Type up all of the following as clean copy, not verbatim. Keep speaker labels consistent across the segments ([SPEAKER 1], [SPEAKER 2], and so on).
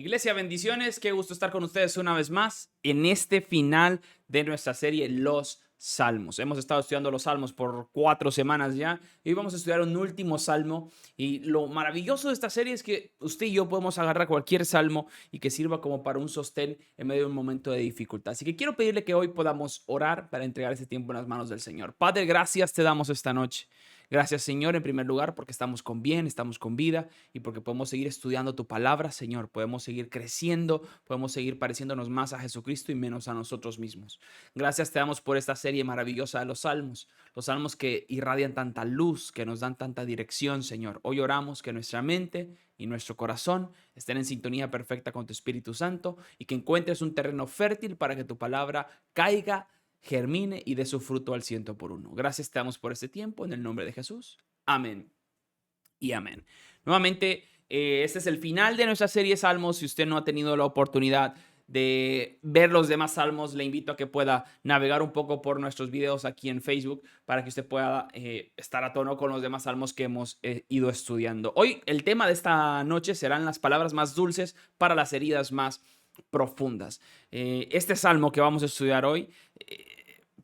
[SPEAKER 1] Iglesia, bendiciones. Qué gusto estar con ustedes una vez más en este final de nuestra serie Los Salmos. Hemos estado estudiando los Salmos por 4 semanas ya y hoy vamos a estudiar un último salmo. Y lo maravilloso de esta serie es que usted y yo podemos agarrar cualquier salmo y que sirva como para un sostén en medio de un momento de dificultad. Así que quiero pedirle que hoy podamos orar para entregar este tiempo en las manos del Señor. Padre, gracias te damos esta noche. Gracias, Señor, en primer lugar, porque estamos con bien, estamos con vida y porque podemos seguir estudiando tu palabra, Señor. Podemos seguir creciendo, podemos seguir pareciéndonos más a Jesucristo y menos a nosotros mismos. Gracias te damos por esta serie maravillosa de los salmos que irradian tanta luz, que nos dan tanta dirección, Señor. Hoy oramos que nuestra mente y nuestro corazón estén en sintonía perfecta con tu Espíritu Santo y que encuentres un terreno fértil para que tu palabra caiga, germine y dé su fruto al 100 por 1. Gracias te damos por este tiempo en el nombre de Jesús. Amén y amén. Nuevamente, este es el final de nuestra serie Salmos. Si usted no ha tenido la oportunidad de ver los demás salmos, le invito a que pueda navegar un poco por nuestros videos aquí en Facebook para que usted pueda estar a tono con los demás salmos que hemos ido estudiando. Hoy el tema de esta noche serán las palabras más dulces para las heridas más profundas. Este salmo que vamos a estudiar hoy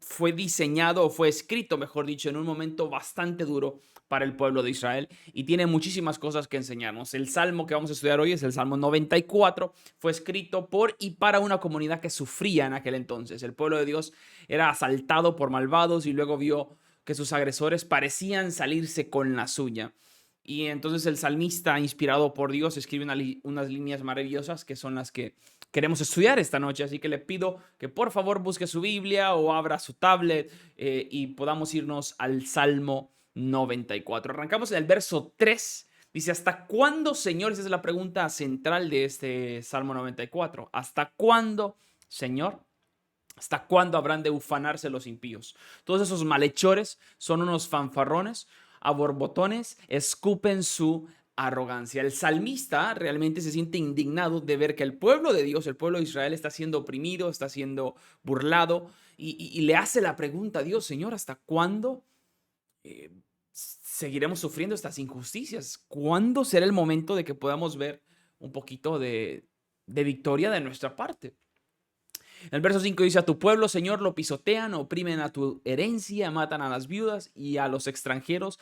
[SPEAKER 1] fue diseñado o fue escrito, mejor dicho, en un momento bastante duro para el pueblo de Israel y tiene muchísimas cosas que enseñarnos. El salmo que vamos a estudiar hoy es el Salmo 94. Fue escrito por y para una comunidad que sufría en aquel entonces. El pueblo de Dios era asaltado por malvados y luego vio que sus agresores parecían salirse con la suya. Y entonces el salmista, inspirado por Dios, escribe unas líneas maravillosas que son las que queremos estudiar esta noche. Así que le pido que por favor busque su Biblia o abra su tablet y podamos irnos al Salmo 94. Arrancamos en el verso 3. Dice, ¿hasta cuándo, Señor? Esa es la pregunta central de este Salmo 94. ¿Hasta cuándo, Señor? ¿Hasta cuándo habrán de ufanarse los impíos? Todos esos malhechores son unos fanfarrones, a borbotones, escupen su arrogancia. El salmista realmente se siente indignado de ver que el pueblo de Dios, el pueblo de Israel, está siendo oprimido, está siendo burlado y le hace la pregunta a Dios, Señor, ¿hasta cuándo seguiremos sufriendo estas injusticias? ¿Cuándo será el momento de que podamos ver un poquito de victoria de nuestra parte? El verso 5 dice, a tu pueblo, Señor, lo pisotean, oprimen a tu herencia, matan a las viudas y a los extranjeros,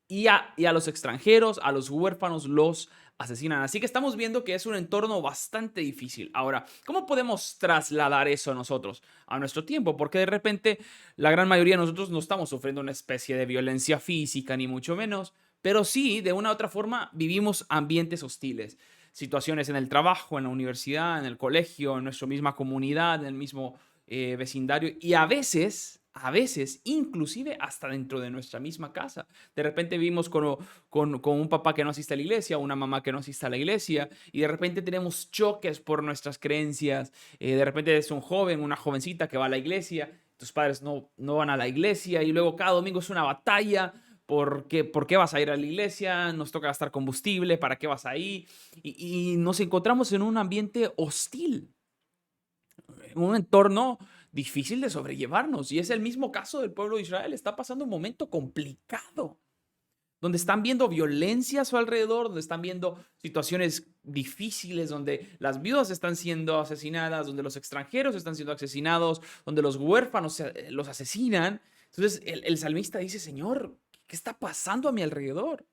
[SPEAKER 1] a los extranjeros, a los huérfanos los asesinan. Así que estamos viendo que es un entorno bastante difícil. Ahora, ¿cómo podemos trasladar eso a nosotros, a nuestro tiempo? Porque de repente la gran mayoría de nosotros no estamos sufriendo una especie de violencia física, ni mucho menos, pero sí, de una u otra forma, vivimos ambientes hostiles. Situaciones en el trabajo, en la universidad, en el colegio, en nuestra misma comunidad, en el mismo vecindario y a veces, inclusive hasta dentro de nuestra misma casa. De repente vivimos con un papá que no asiste a la iglesia, una mamá que no asiste a la iglesia, y de repente tenemos choques por nuestras creencias. De repente es un joven, una jovencita que va a la iglesia, tus padres no van a la iglesia, y luego cada domingo es una batalla. ¿Por qué vas a ir a la iglesia? Nos toca gastar combustible, ¿para qué vas ahí? Y nos encontramos en un ambiente hostil, un entorno difícil de sobrellevarnos. Y es el mismo caso del pueblo de Israel. Está pasando un momento complicado, donde están viendo violencia a su alrededor, donde están viendo situaciones difíciles, donde las viudas están siendo asesinadas, donde los extranjeros están siendo asesinados, donde los huérfanos los asesinan. Entonces el salmista dice, Señor, ¿qué está pasando a mi alrededor?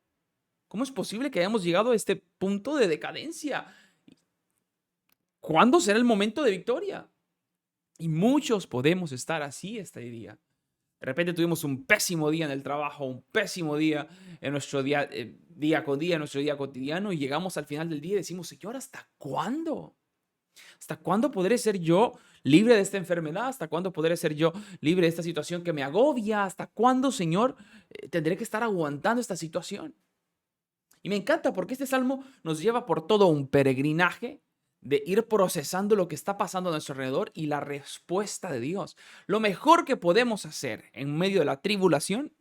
[SPEAKER 1] ¿Cómo es posible que hayamos llegado a este punto de decadencia? ¿Cuándo será el momento de victoria? Y muchos podemos estar así este día. De repente tuvimos un pésimo día en el trabajo, un pésimo día en nuestro día con día, en nuestro día cotidiano, y llegamos al final del día y decimos, Señor, ¿hasta cuándo? ¿Hasta cuándo podré ser yo libre de esta enfermedad? ¿Hasta cuándo podré ser yo libre de esta situación que me agobia? ¿Hasta cuándo, Señor, tendré que estar aguantando esta situación? Y me encanta porque este salmo nos lleva por todo un peregrinaje de ir procesando lo que está pasando a nuestro alrededor y la respuesta de Dios. Lo mejor que podemos hacer en medio de la tribulación,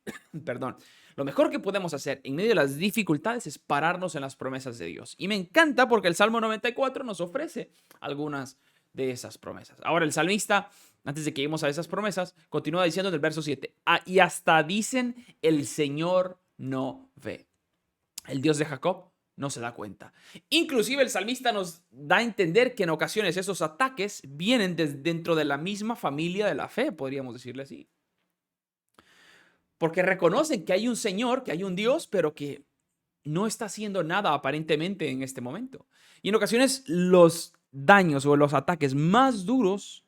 [SPEAKER 1] perdón, lo mejor que podemos hacer en medio de las dificultades es pararnos en las promesas de Dios. Y me encanta porque el Salmo 94 nos ofrece algunas de esas promesas. Ahora el salmista, antes de que lleguemos a esas promesas, continúa diciendo en el verso 7, y hasta dicen, el Señor no ve. El Dios de Jacob no se da cuenta. Inclusive el salmista nos da a entender que en ocasiones esos ataques vienen dentro de la misma familia de la fe, podríamos decirle así. Porque reconocen que hay un Señor, que hay un Dios, pero que no está haciendo nada aparentemente en este momento. Y en ocasiones los daños o los ataques más duros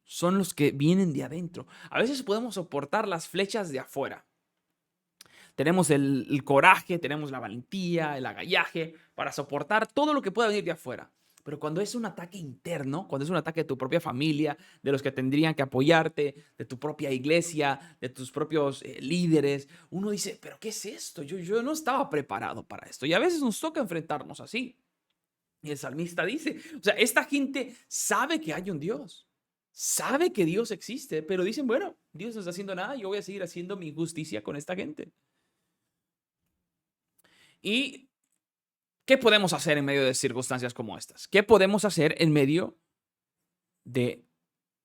[SPEAKER 1] son los que vienen de adentro. A veces podemos soportar las flechas de afuera. Tenemos el coraje, tenemos la valentía, el agallaje para soportar todo lo que pueda venir de afuera. Pero cuando es un ataque interno, cuando es un ataque de tu propia familia, de los que tendrían que apoyarte, de tu propia iglesia, de tus propios líderes, uno dice, ¿pero qué es esto? Yo no estaba preparado para esto. Y a veces nos toca enfrentarnos así. Y el salmista dice, o sea, esta gente sabe que hay un Dios, sabe que Dios existe, pero dicen, bueno, Dios no está haciendo nada, yo voy a seguir haciendo mi justicia con esta gente. ¿Y qué podemos hacer en medio de circunstancias como estas? ¿Qué podemos hacer en medio de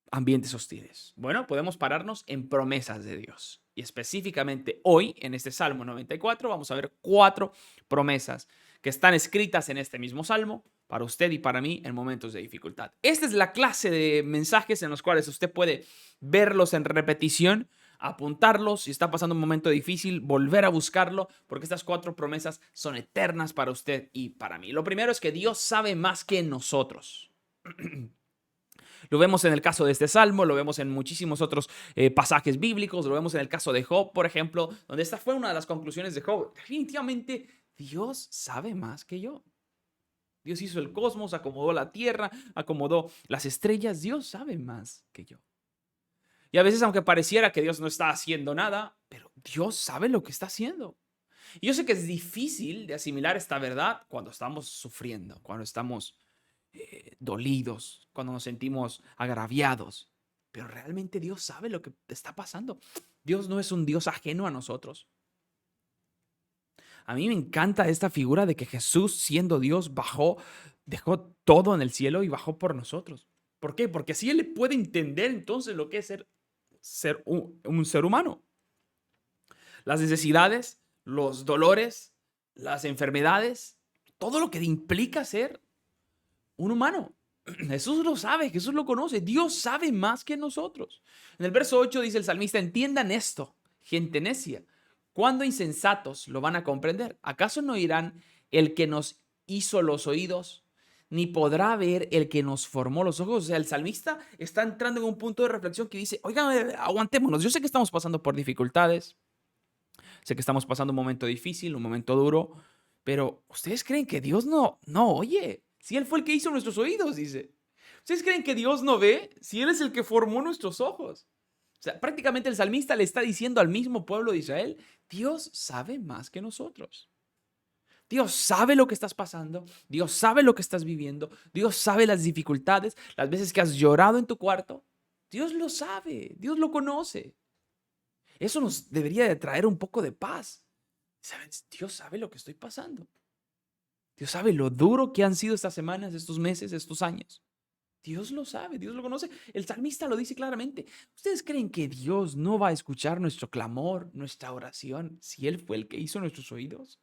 [SPEAKER 1] ambientes hostiles? Bueno, podemos pararnos en promesas de Dios. Y específicamente hoy, en este Salmo 94, vamos a ver 4 promesas que están escritas en este mismo Salmo para usted y para mí en momentos de dificultad. Esta es la clase de mensajes en los cuales usted puede verlos en repetición, apuntarlos, si está pasando un momento difícil, volver a buscarlo, porque estas 4 promesas son eternas para usted y para mí. Lo primero es que Dios sabe más que nosotros. Lo vemos en el caso de este salmo, lo vemos en muchísimos otros pasajes bíblicos, lo vemos en el caso de Job, por ejemplo, donde esta fue una de las conclusiones de Job. Definitivamente, Dios sabe más que yo. Dios hizo el cosmos, acomodó la tierra, acomodó las estrellas. Dios sabe más que yo. Y a veces, aunque pareciera que Dios no está haciendo nada, pero Dios sabe lo que está haciendo. Y yo sé que es difícil de asimilar esta verdad cuando estamos sufriendo, cuando estamos dolidos, cuando nos sentimos agraviados. Pero realmente Dios sabe lo que está pasando. Dios no es un Dios ajeno a nosotros. A mí me encanta esta figura de que Jesús, siendo Dios, bajó, dejó todo en el cielo y bajó por nosotros. ¿Por qué? Porque así Él le puede entender entonces lo que es ser un ser humano. Las necesidades, los dolores, las enfermedades, todo lo que implica ser un humano. Jesús lo sabe, Jesús lo conoce, Dios sabe más que nosotros. En el verso 8 dice el salmista, entiendan esto, gente necia, ¿cuándo insensatos lo van a comprender? ¿Acaso no oirán el que nos hizo los oídos, ni podrá ver el que nos formó los ojos? O sea, el salmista está entrando en un punto de reflexión que dice, oigan, aguantémonos, yo sé que estamos pasando por dificultades, sé que estamos pasando un momento difícil, un momento duro, pero ¿ustedes creen que Dios no oye? Si Él fue el que hizo nuestros oídos, dice. ¿Ustedes creen que Dios no ve? Si Él es el que formó nuestros ojos. O sea, prácticamente el salmista le está diciendo al mismo pueblo de Israel, Dios sabe más que nosotros. Dios sabe lo que estás pasando, Dios sabe lo que estás viviendo, Dios sabe las dificultades, las veces que has llorado en tu cuarto. Dios lo sabe, Dios lo conoce. Eso nos debería de traer un poco de paz. ¿Sabes? Dios sabe lo que estoy pasando. Dios sabe lo duro que han sido estas semanas, estos meses, estos años. Dios lo sabe, Dios lo conoce. El salmista lo dice claramente. ¿Ustedes creen que Dios no va a escuchar nuestro clamor, nuestra oración, si Él fue el que hizo nuestros oídos?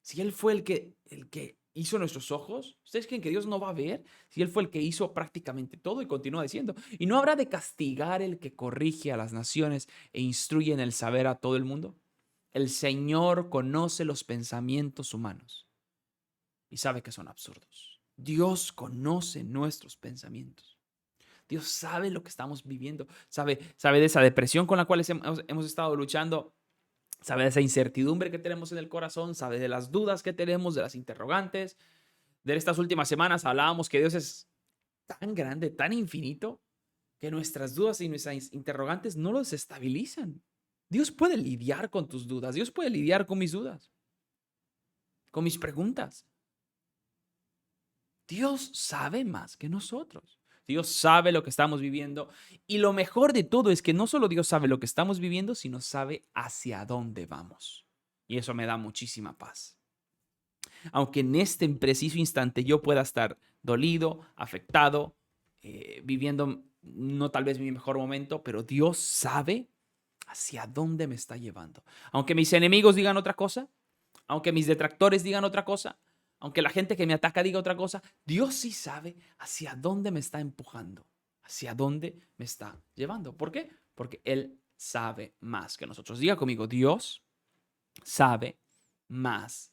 [SPEAKER 1] Si Él fue el que hizo nuestros ojos, ¿ustedes creen que Dios no va a ver si Él fue el que hizo prácticamente todo? Y continúa diciendo, y no habrá de castigar el que corrige a las naciones e instruye en el saber a todo el mundo. El Señor conoce los pensamientos humanos y sabe que son absurdos. Dios conoce nuestros pensamientos. Dios sabe lo que estamos viviendo, sabe de esa depresión con la cual hemos estado luchando, sabe de esa incertidumbre que tenemos en el corazón, sabe de las dudas que tenemos, de las interrogantes. De estas últimas semanas hablábamos que Dios es tan grande, tan infinito, que nuestras dudas y nuestras interrogantes no los estabilizan. Dios puede lidiar con tus dudas, Dios puede lidiar con mis dudas, con mis preguntas. Dios sabe más que nosotros. Dios sabe lo que estamos viviendo. Y lo mejor de todo es que no solo Dios sabe lo que estamos viviendo, sino sabe hacia dónde vamos. Y eso me da muchísima paz. Aunque en este preciso instante yo pueda estar dolido, afectado, viviendo no tal vez mi mejor momento, pero Dios sabe hacia dónde me está llevando. Aunque mis enemigos digan otra cosa, aunque mis detractores digan otra cosa, aunque la gente que me ataca diga otra cosa, Dios sí sabe hacia dónde me está empujando, hacia dónde me está llevando. ¿Por qué? Porque Él sabe más que nosotros. Diga conmigo, Dios sabe más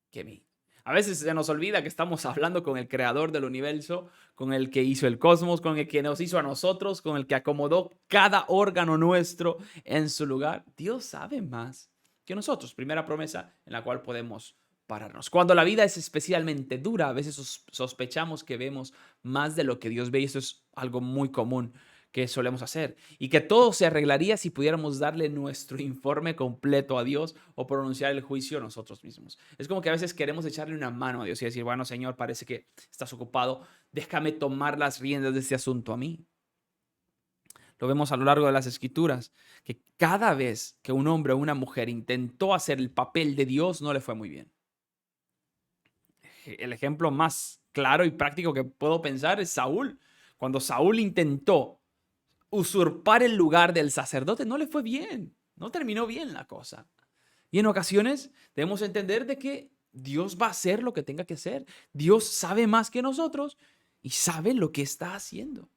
[SPEAKER 1] que mí. A veces se nos olvida que estamos hablando con el creador del universo, con el que hizo el cosmos, con el que nos hizo a nosotros, con el que acomodó cada órgano nuestro en su lugar. Dios sabe más que nosotros. Primera promesa en la cual podemos pararnos. Cuando la vida es especialmente dura, a veces sospechamos que vemos más de lo que Dios ve y eso es algo muy común que solemos hacer y que todo se arreglaría si pudiéramos darle nuestro informe completo a Dios o pronunciar el juicio nosotros mismos. Es como que a veces queremos echarle una mano a Dios y decir, bueno, Señor, parece que estás ocupado, déjame tomar las riendas de este asunto a mí. Lo vemos a lo largo de las Escrituras, que cada vez que un hombre o una mujer intentó hacer el papel de Dios, no le fue muy bien. El ejemplo más claro y práctico que puedo pensar es Saúl. Cuando Saúl intentó usurpar el lugar del sacerdote, no le fue bien, no terminó bien la cosa. Y en ocasiones debemos entender de que Dios va a hacer lo que tenga que hacer. Dios sabe más que nosotros y sabe lo que está haciendo.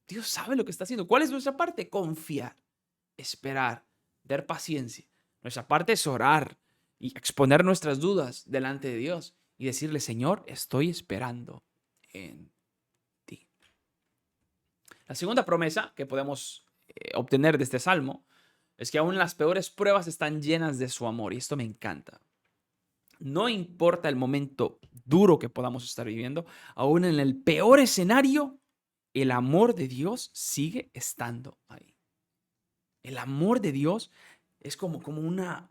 [SPEAKER 1] Dios sabe lo que está haciendo. ¿Cuál es nuestra parte? Confiar, esperar, dar paciencia. Nuestra parte es orar y exponer nuestras dudas delante de Dios y decirle, Señor, estoy esperando en ti. La segunda promesa que podemos obtener de este salmo es que aún las peores pruebas están llenas de su amor y esto me encanta. No importa el momento duro que podamos estar viviendo, aún en el peor escenario, el amor de Dios sigue estando ahí. El amor de Dios es como una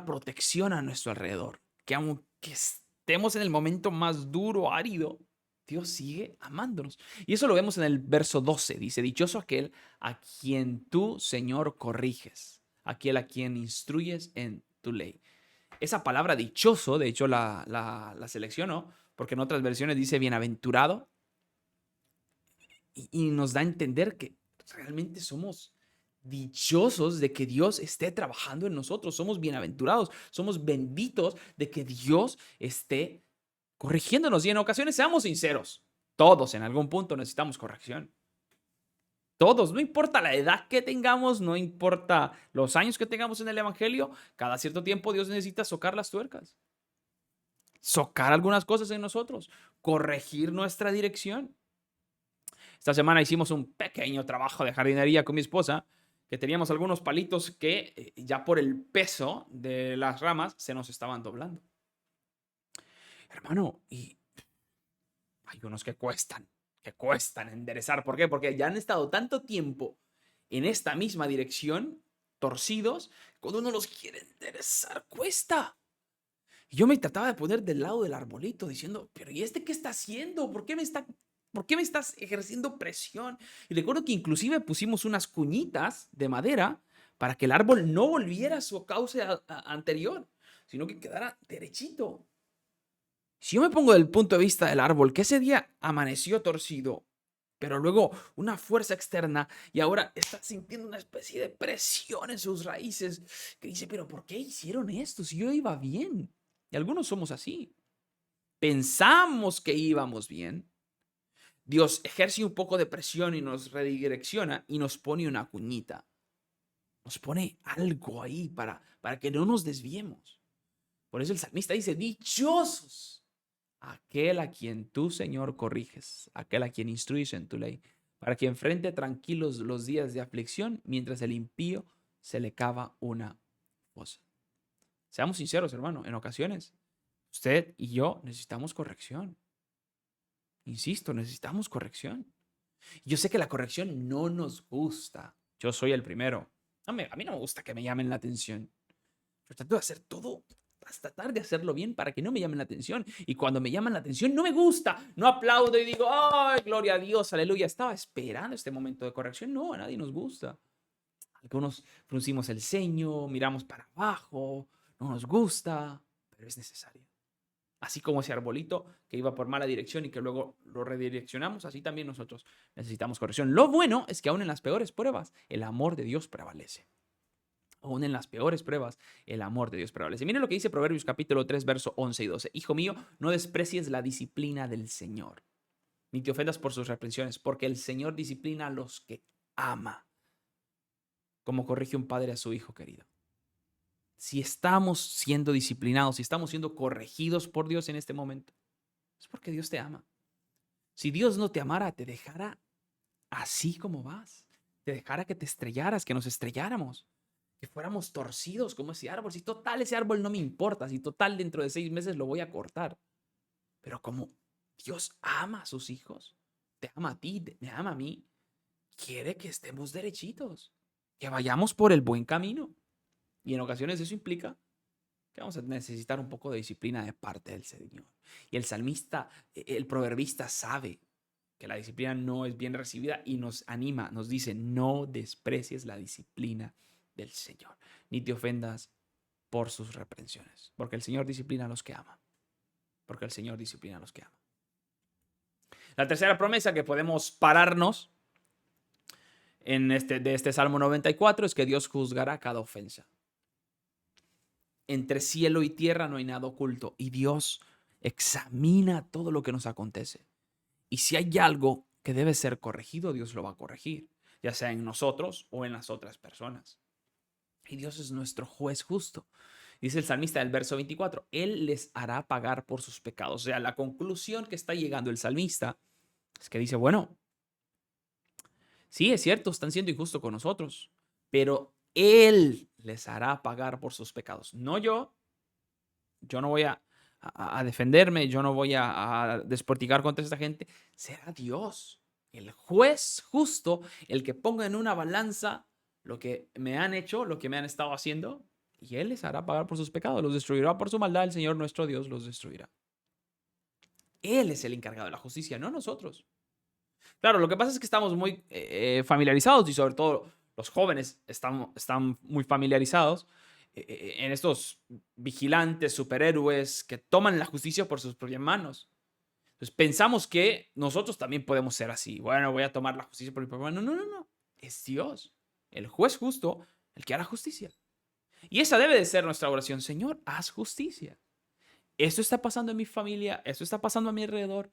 [SPEAKER 1] protección a nuestro alrededor, que aunque estemos en el momento más duro, árido, Dios sigue amándonos. Y eso lo vemos en el verso 12. Dice, dichoso aquel a quien tú, Señor, corriges, aquel a quien instruyes en tu ley. Esa palabra dichoso, de hecho la selecciono, porque en otras versiones dice bienaventurado, y nos da a entender que realmente somos dichosos de que Dios esté trabajando en nosotros. Somos bienaventurados, somos benditos de que Dios esté corrigiéndonos. Y en ocasiones, seamos sinceros, todos en algún punto necesitamos corrección. Todos, no importa la edad que tengamos, no importa los años que tengamos en el Evangelio, cada cierto tiempo Dios necesita socar las tuercas, socar algunas cosas en nosotros, corregir nuestra dirección. Esta semana hicimos un pequeño trabajo de jardinería con mi esposa, que teníamos algunos palitos que ya por el peso de las ramas se nos estaban doblando. Hermano, y hay unos que cuestan enderezar. ¿Por qué? Porque ya han estado tanto tiempo en esta misma dirección, torcidos, cuando uno los quiere enderezar, cuesta. Y yo me trataba de poner del lado del arbolito diciendo, pero ¿y este qué está haciendo? ¿Por qué me estás ejerciendo presión? Y recuerdo que inclusive pusimos unas cuñitas de madera para que el árbol no volviera a su cauce anterior, sino que quedara derechito. Si yo me pongo del punto de vista del árbol, que ese día amaneció torcido, pero luego una fuerza externa y ahora está sintiendo una especie de presión en sus raíces, que dice, pero ¿por qué hicieron esto si yo iba bien? Y algunos somos así. Pensamos que íbamos bien. Dios ejerce un poco de presión y nos redirecciona y nos pone una cuñita. Nos pone algo ahí para que no nos desviemos. Por eso el salmista dice, dichosos aquel a quien tú, Señor, corriges, aquel a quien instruyes en tu ley, para que enfrente tranquilos los días de aflicción, mientras el impío se le cava una fosa. Seamos sinceros, hermano, en ocasiones usted y yo necesitamos corrección. Insisto, necesitamos corrección. Yo sé que la corrección no nos gusta. Yo soy el primero. A mí no me gusta que me llamen la atención. Pero trato de hacer todo, hasta tratar de hacerlo bien para que no me llamen la atención. Y cuando me llaman la atención, no me gusta. No aplaudo y digo, ¡ay, gloria a Dios, aleluya! Estaba esperando este momento de corrección. No, a nadie nos gusta. Algunos fruncimos el ceño, miramos para abajo, no nos gusta, pero es necesario. Así como ese arbolito que iba por mala dirección y que luego lo redireccionamos, así también nosotros necesitamos corrección. Lo bueno es que aún en las peores pruebas, el amor de Dios prevalece. Aún en las peores pruebas, el amor de Dios prevalece. Miren lo que dice Proverbios capítulo 3, verso 11 y 12. Hijo mío, no desprecies la disciplina del Señor, ni te ofendas por sus reprensiones, porque el Señor disciplina a los que ama, como corrige un padre a su hijo querido. Si estamos siendo disciplinados, si estamos siendo corregidos por Dios en este momento, es porque Dios te ama. Si Dios no te amara, te dejara así como vas. Te dejara que te estrellaras, que nos estrelláramos, que fuéramos torcidos como ese árbol. Si total ese árbol no me importa, si total dentro de 6 meses lo voy a cortar. Pero como Dios ama a sus hijos, te ama a ti, me ama a mí, quiere que estemos derechitos, que vayamos por el buen camino. Y en ocasiones eso implica que vamos a necesitar un poco de disciplina de parte del Señor. Y el salmista, el proverbista sabe que la disciplina no es bien recibida y nos anima, nos dice, no desprecies la disciplina del Señor, ni te ofendas por sus reprensiones, porque el Señor disciplina a los que ama, porque el Señor disciplina a los que ama. La tercera promesa que podemos pararnos de este Salmo 94 es que Dios juzgará cada ofensa. Entre cielo y tierra no hay nada oculto y Dios examina todo lo que nos acontece. Y si hay algo que debe ser corregido, Dios lo va a corregir, ya sea en nosotros o en las otras personas. Y Dios es nuestro juez justo. Dice el salmista del verso 24, Él les hará pagar por sus pecados. O sea, la conclusión que está llegando el salmista es que dice, bueno, sí, es cierto, están siendo injustos con nosotros, pero Él les hará pagar por sus pecados. No yo. Yo no voy a defenderme, yo no voy a desporticar contra esta gente. Será Dios, el juez justo, el que ponga en una balanza lo que me han hecho, lo que me han estado haciendo, y Él les hará pagar por sus pecados, los destruirá por su maldad, el Señor nuestro Dios los destruirá. Él es el encargado de la justicia, no nosotros. Claro, lo que pasa es que estamos muy familiarizados y sobre todo los jóvenes están muy familiarizados en estos vigilantes, superhéroes que toman la justicia por sus propias manos. Entonces pensamos que nosotros también podemos ser así. Bueno, voy a tomar la justicia por mi propia mano. No, no, no. Es Dios, el juez justo, el que hará justicia. Y esa debe de ser nuestra oración. Señor, haz justicia. Esto está pasando en mi familia, esto está pasando a mi alrededor.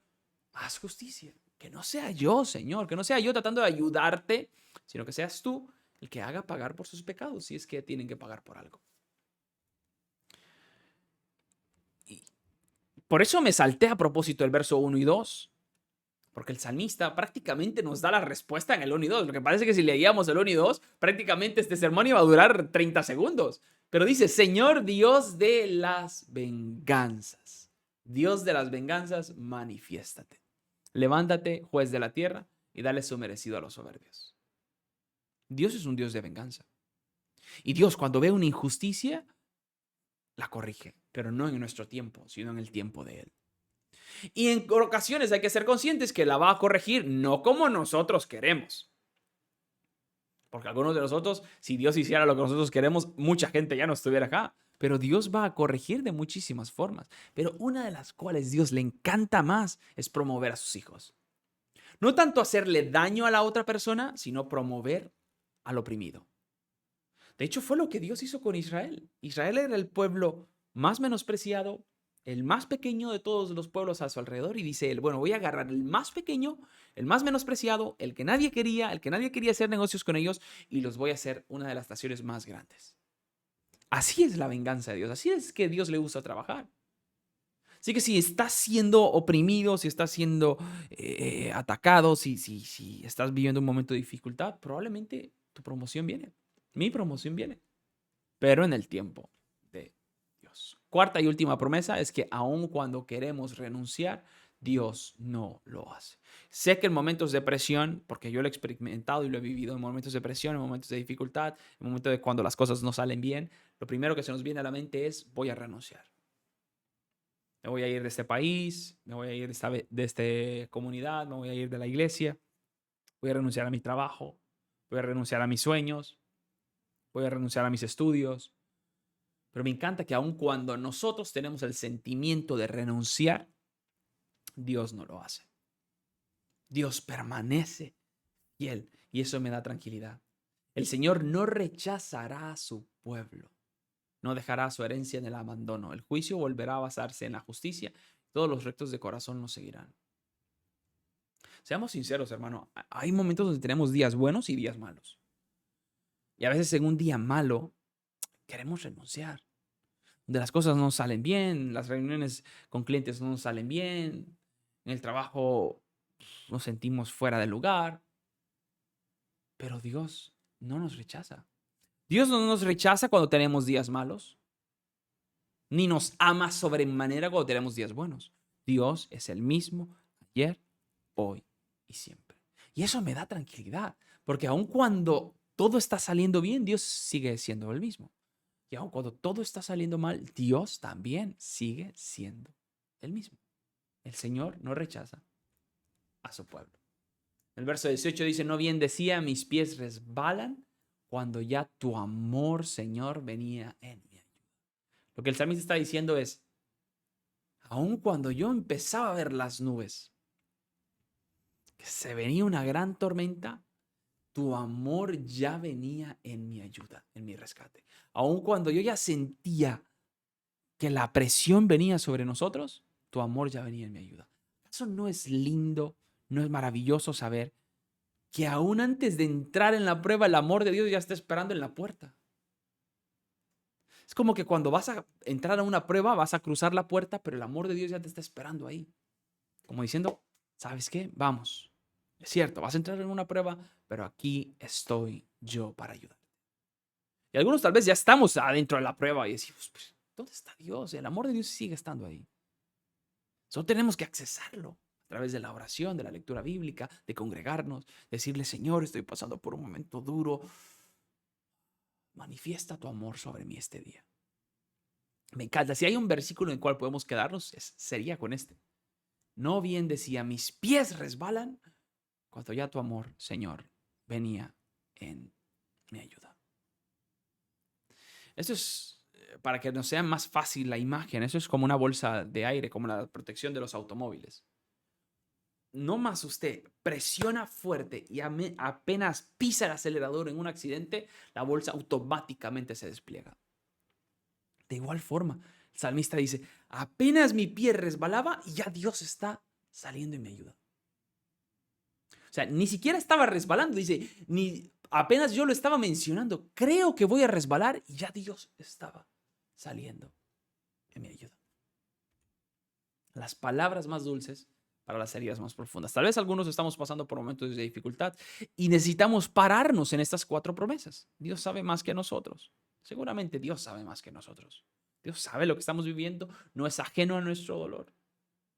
[SPEAKER 1] Haz justicia. Que no sea yo, Señor, que no sea yo tratando de ayudarte, sino que seas tú el que haga pagar por sus pecados, si es que tienen que pagar por algo. Y por eso me salté a propósito el verso 1 y 2, porque el salmista prácticamente nos da la respuesta en el 1 y 2. Lo que parece que si leíamos el 1 y 2, prácticamente este sermón iba a durar 30 segundos. Pero dice, Señor Dios de las venganzas. Dios de las venganzas, manifiéstate. Levántate, juez de la tierra, y dale su merecido a los soberbios. Dios es un Dios de venganza. Y Dios, cuando ve una injusticia, la corrige, pero no en nuestro tiempo, sino en el tiempo de Él. Y en ocasiones hay que ser conscientes que la va a corregir no como nosotros queremos. Porque algunos de nosotros, si Dios hiciera lo que nosotros queremos, mucha gente ya no estuviera acá. Pero Dios va a corregir de muchísimas formas. Pero una de las cuales Dios le encanta más es promover a sus hijos. No tanto hacerle daño a la otra persona, sino promover al oprimido. De hecho, fue lo que Dios hizo con Israel. Israel era el pueblo más menospreciado, el más pequeño de todos los pueblos a su alrededor. Y dice él, bueno, voy a agarrar el más pequeño, el más menospreciado, el que nadie quería, el que nadie quería hacer negocios con ellos, y los voy a hacer una de las naciones más grandes. Así es la venganza de Dios. Así es que Dios le gusta trabajar. Así que si estás siendo oprimido, si estás siendo atacado, si estás viviendo un momento de dificultad, probablemente tu promoción viene. Mi promoción viene. Pero en el tiempo de Dios. Cuarta y última promesa es que aun cuando queremos renunciar, Dios no lo hace. Sé que en momentos de presión, porque yo lo he experimentado y lo he vivido en momentos de presión, en momentos de dificultad, en momentos de cuando las cosas no salen bien, lo primero que se nos viene a la mente es voy a renunciar. Me voy a ir de este país, me voy a ir de esta comunidad, me voy a ir de la iglesia, voy a renunciar a mi trabajo, voy a renunciar a mis sueños, voy a renunciar a mis estudios. Pero me encanta que aun cuando nosotros tenemos el sentimiento de renunciar, Dios no lo hace. Dios permanece fiel y eso me da tranquilidad. El Señor no rechazará a su pueblo, no dejará su herencia en el abandono. El juicio volverá a basarse en la justicia. Todos los rectos de corazón nos seguirán. Seamos sinceros, hermano. Hay momentos donde tenemos días buenos y días malos. Y a veces en un día malo queremos renunciar. Donde las cosas no salen bien, las reuniones con clientes no nos salen bien, en el trabajo nos sentimos fuera de lugar. Pero Dios no nos rechaza. Dios no nos rechaza cuando tenemos días malos, ni nos ama sobremanera cuando tenemos días buenos. Dios es el mismo ayer, hoy y siempre. Y eso me da tranquilidad, porque aun cuando todo está saliendo bien, Dios sigue siendo el mismo. Y aun cuando todo está saliendo mal, Dios también sigue siendo el mismo. El Señor no rechaza a su pueblo. El verso 18 dice, no bien decía, mis pies resbalan cuando ya tu amor, Señor, venía en mi ayuda. Lo que el salmista está diciendo es, aun cuando yo empezaba a ver las nubes, que se venía una gran tormenta, tu amor ya venía en mi ayuda, en mi rescate. Aun cuando yo ya sentía que la presión venía sobre nosotros, tu amor ya venía en mi ayuda. ¿Eso no es lindo, no es maravilloso saber que aún antes de entrar en la prueba, el amor de Dios ya está esperando en la puerta? Es como que cuando vas a entrar a una prueba, vas a cruzar la puerta, pero el amor de Dios ya te está esperando ahí. Como diciendo, ¿sabes qué? Vamos. Es cierto, vas a entrar en una prueba, pero aquí estoy yo para ayudar. Y algunos tal vez ya estamos adentro de la prueba y decimos, pues, ¿dónde está Dios? El amor de Dios sigue estando ahí. Solo tenemos que accesarlo a través de la oración, de la lectura bíblica, de congregarnos, decirle, Señor, estoy pasando por un momento duro. Manifiesta tu amor sobre mí este día. Me encanta. Si hay un versículo en el cual podemos quedarnos, sería con este. No bien decía, mis pies resbalan cuando ya tu amor, Señor, venía en mi ayuda. Esto es para que nos sea más fácil la imagen. Eso es como una bolsa de aire, como la protección de los automóviles. No más usted presiona fuerte y apenas pisa el acelerador en un accidente, la bolsa automáticamente se despliega. De igual forma, el salmista dice, apenas mi pie resbalaba y ya Dios está saliendo y me ayuda. O sea, ni siquiera estaba resbalando, dice, ni apenas yo lo estaba mencionando, creo que voy a resbalar y ya Dios estaba saliendo y me ayuda. Las palabras más dulces para las heridas más profundas. Tal vez algunos estamos pasando por momentos de dificultad y necesitamos pararnos en estas 4 promesas. Dios sabe más que nosotros. Seguramente Dios sabe más que nosotros. Dios sabe lo que estamos viviendo, no es ajeno a nuestro dolor.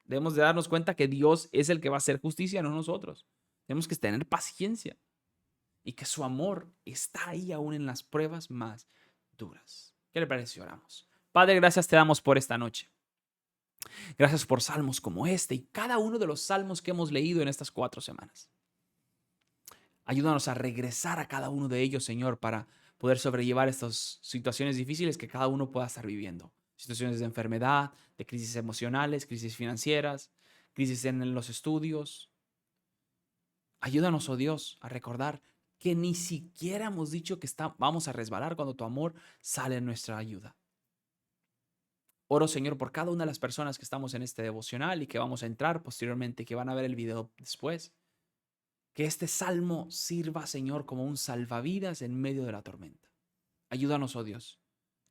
[SPEAKER 1] Debemos de darnos cuenta que Dios es el que va a hacer justicia, no nosotros. Tenemos que tener paciencia y que su amor está ahí aún en las pruebas más duras. ¿Qué le parece si oramos? Padre, gracias te damos por esta noche. Gracias por salmos como este y cada uno de los salmos que hemos leído en estas 4 semanas. Ayúdanos a regresar a cada uno de ellos, Señor, para poder sobrellevar estas situaciones difíciles que cada uno pueda estar viviendo. Situaciones de enfermedad, de crisis emocionales, crisis financieras, crisis en los estudios. Ayúdanos, oh Dios, a recordar que ni siquiera hemos dicho que vamos a resbalar cuando tu amor sale en nuestra ayuda. Oro, Señor, por cada una de las personas que estamos en este devocional y que vamos a entrar posteriormente, que van a ver el video después. Que este salmo sirva, Señor, como un salvavidas en medio de la tormenta. Ayúdanos, oh Dios,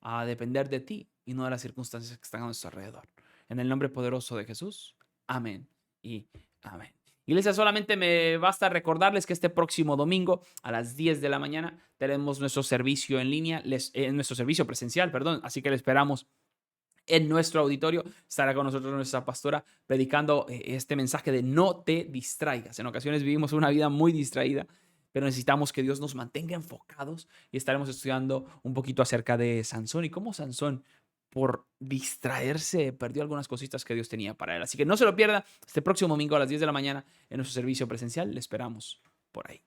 [SPEAKER 1] a depender de ti y no de las circunstancias que están a nuestro alrededor. En el nombre poderoso de Jesús. Amén y amén. Iglesia, solamente me basta recordarles que este próximo domingo a las 10 de la mañana tenemos nuestro servicio en línea, nuestro servicio presencial, perdón, así que le esperamos en nuestro auditorio. Estará con nosotros nuestra pastora predicando este mensaje de no te distraigas. En ocasiones vivimos una vida muy distraída, pero necesitamos que Dios nos mantenga enfocados y estaremos estudiando un poquito acerca de Sansón y cómo Sansón, por distraerse, perdió algunas cositas que Dios tenía para él. Así que no se lo pierda este próximo domingo a las 10 de la mañana en nuestro servicio presencial. Le esperamos por ahí.